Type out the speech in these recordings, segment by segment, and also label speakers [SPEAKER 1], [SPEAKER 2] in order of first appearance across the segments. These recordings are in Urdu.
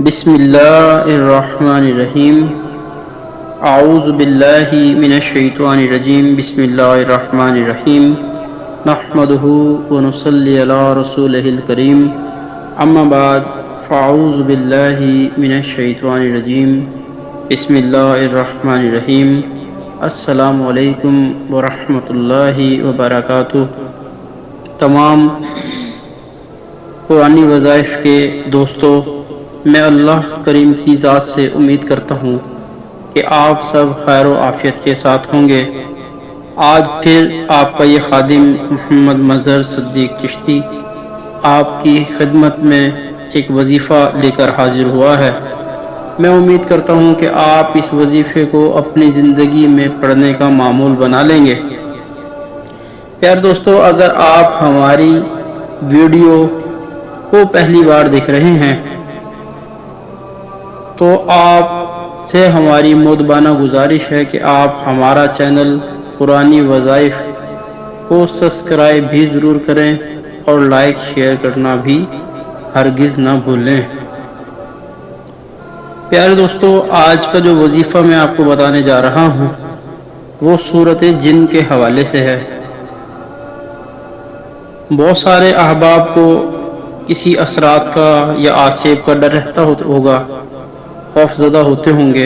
[SPEAKER 1] بسم اللہ الرحمن الرحیم اعوذ باللہ من الشیطان الرجیم بسم اللہ الرحمن الرحیم نحمدہ ونصلی علی رسولہ الکریم اما بعد فاعوذ باللہ من الشیطان الرجیم بسم اللہ الرحمن الرحیم السلام علیکم ورحمۃ اللہ وبرکاتہ۔ تمام قرآنی وظائف کے دوستوں، میں اللہ کریم کی ذات سے امید کرتا ہوں کہ آپ سب خیر و عافیت کے ساتھ ہوں گے۔ آج پھر آپ کا یہ خادم محمد مظہر صدیق چشتی آپ کی خدمت میں ایک وظیفہ لے کر حاضر ہوا ہے۔ میں امید کرتا ہوں کہ آپ اس وظیفے کو اپنی زندگی میں پڑھنے کا معمول بنا لیں گے۔ پیارے دوستو، اگر آپ ہماری ویڈیو کو پہلی بار دیکھ رہے ہیں تو آپ سے ہماری مؤدبانہ گزارش ہے کہ آپ ہمارا چینل قرآنی وظائف کو سبسکرائب بھی ضرور کریں اور لائک شیئر کرنا بھی ہرگز نہ بھولیں۔ پیارے دوستو، آج کا جو وظیفہ میں آپ کو بتانے جا رہا ہوں وہ سورۃ جن کے حوالے سے ہے۔ بہت سارے احباب کو کسی اثرات کا یا آسیب کا ڈر رہتا ہوگا، خوف زدہ ہوتے ہوں گے۔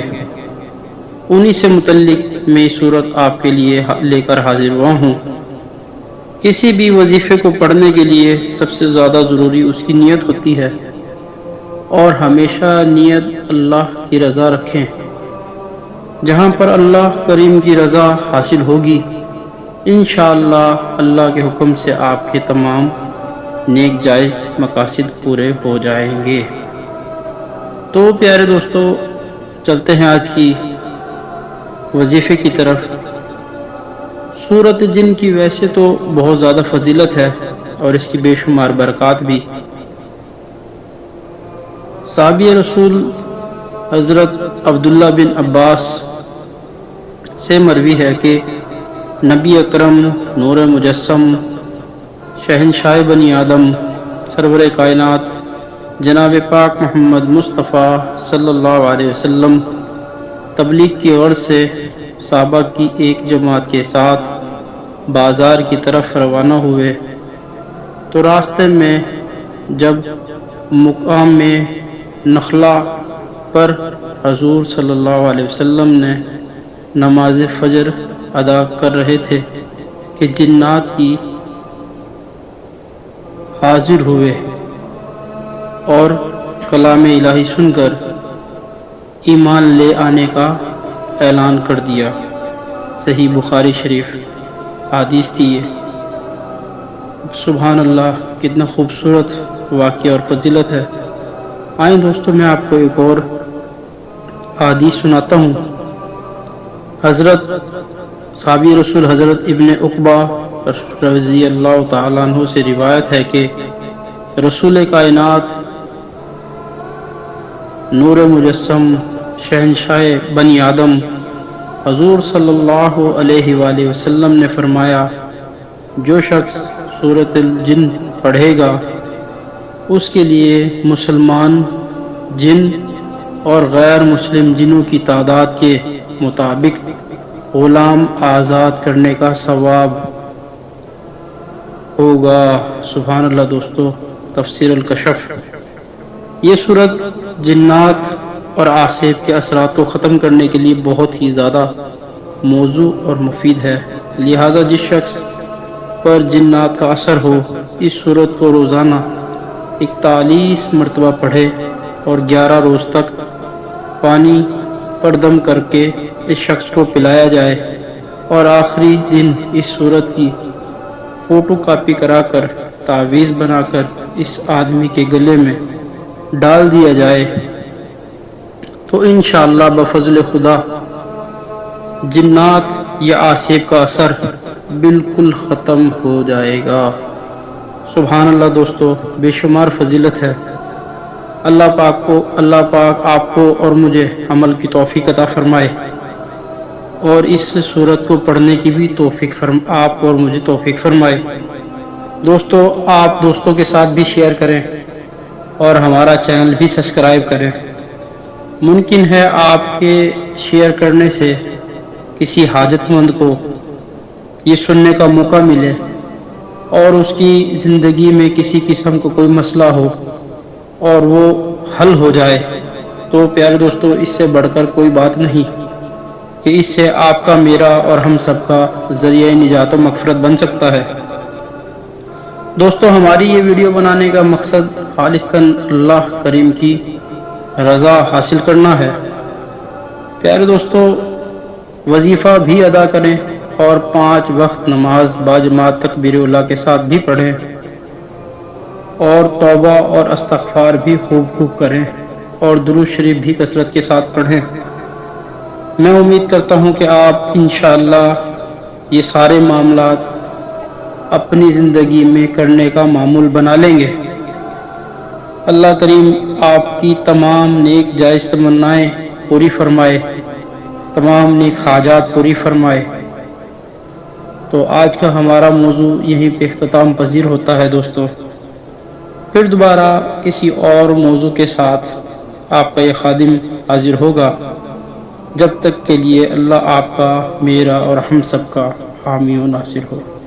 [SPEAKER 1] انہی سے متعلق میں صورت آپ کے لیے لے کر حاضر ہوا ہوں۔ کسی بھی وظیفے کو پڑھنے کے لیے سب سے زیادہ ضروری اس کی نیت ہوتی ہے، اور ہمیشہ نیت اللہ کی رضا رکھیں۔ جہاں پر اللہ کریم کی رضا حاصل ہوگی، انشاءاللہ اللہ کے حکم سے آپ کے تمام نیک جائز مقاصد پورے ہو جائیں گے۔ تو پیارے دوستو، چلتے ہیں آج کی وظیفے کی طرف۔ سورۃ جن کی ویسے تو بہت زیادہ فضیلت ہے اور اس کی بے شمار برکات بھی۔ صحابی رسول حضرت عبداللہ بن عباس سے مروی ہے کہ نبی اکرم نور مجسم شہنشاہ بنی آدم سرور کائنات جناب پاک محمد مصطفیٰ صلی اللہ علیہ وسلم تبلیغ کی غرض سے صحابہ کی ایک جماعت کے ساتھ بازار کی طرف روانہ ہوئے، تو راستے میں جب مقام میں نخلا پر حضور صلی اللہ علیہ وسلم نے نماز فجر ادا کر رہے تھے کہ جنات کی حاضر ہوئے اور کلام الہی سن کر ایمان لے آنے کا اعلان کر دیا۔ صحیح بخاری شریف حدیث تھی یہ۔ سبحان اللہ، کتنا خوبصورت واقعہ اور فضیلت ہے۔ آئیں دوستو، میں آپ کو ایک اور حدیث سناتا ہوں۔ حضرت صحابی رسول حضرت ابن عقبہ رضی اللہ تعالیٰ عنہ سے روایت ہے کہ رسول کائنات نور مجسم شہنشاہ بنی آدم حضور صلی اللہ علیہ وآلہ وسلم نے فرمایا، جو شخص سورۃ الجن پڑھے گا اس کے لیے مسلمان جن اور غیر مسلم جنوں کی تعداد کے مطابق غلام آزاد کرنے کا ثواب ہوگا۔ سبحان اللہ دوستو، تفسیر الکشف۔ یہ صورت جنات اور آسیب کے اثرات کو ختم کرنے کے لیے بہت ہی زیادہ موزوں اور مفید ہے، لہٰذا جس شخص پر جنات کا اثر ہو اس صورت کو روزانہ 41 مرتبہ پڑھے اور 11 روز تک پانی پر دم کر کے اس شخص کو پلایا جائے، اور آخری دن اس صورت کی فوٹو کاپی کرا کر تعویذ بنا کر اس آدمی کے گلے میں ڈال دیا جائے، تو انشاءاللہ بفضل خدا جنات یا آسیب کا اثر بالکل ختم ہو جائے گا۔ سبحان اللہ دوستو، بے شمار فضیلت ہے۔ اللہ پاک آپ کو اور مجھے عمل کی توفیق عطا فرمائے، اور اس صورت کو پڑھنے کی بھی آپ اور مجھے توفیق فرمائے۔ دوستو، آپ دوستوں کے ساتھ بھی شیئر کریں اور ہمارا چینل بھی سبسکرائب کریں۔ ممکن ہے آپ کے شیئر کرنے سے کسی حاجت مند کو یہ سننے کا موقع ملے اور اس کی زندگی میں کسی قسم کا کوئی مسئلہ ہو اور وہ حل ہو جائے، تو پیارے دوستو اس سے بڑھ کر کوئی بات نہیں کہ اس سے آپ کا، میرا اور ہم سب کا ذریعہ نجات و مغفرت بن سکتا ہے۔ دوستو ہماری یہ ویڈیو بنانے کا مقصد خالصتاً اللہ کریم کی رضا حاصل کرنا ہے۔ پیارے دوستو وظیفہ بھی ادا کریں اور 5 وقت نماز باجماعت تکبیر اولیٰ کے ساتھ بھی پڑھیں اور توبہ اور استغفار بھی خوب کریں اور درود شریف بھی کثرت کے ساتھ پڑھیں۔ میں امید کرتا ہوں کہ آپ انشاءاللہ یہ سارے معاملات اپنی زندگی میں کرنے کا معمول بنا لیں گے۔ اللہ کریم آپ کی تمام نیک جائز تمنائیں پوری فرمائے، تمام نیک حاجات پوری فرمائے۔ تو آج کا ہمارا موضوع یہیں پہ اختتام پذیر ہوتا ہے دوستو، پھر دوبارہ کسی اور موضوع کے ساتھ آپ کا یہ خادم حاضر ہوگا۔ جب تک کے لیے اللہ آپ کا، میرا اور ہم سب کا حامی و ناصر ہو۔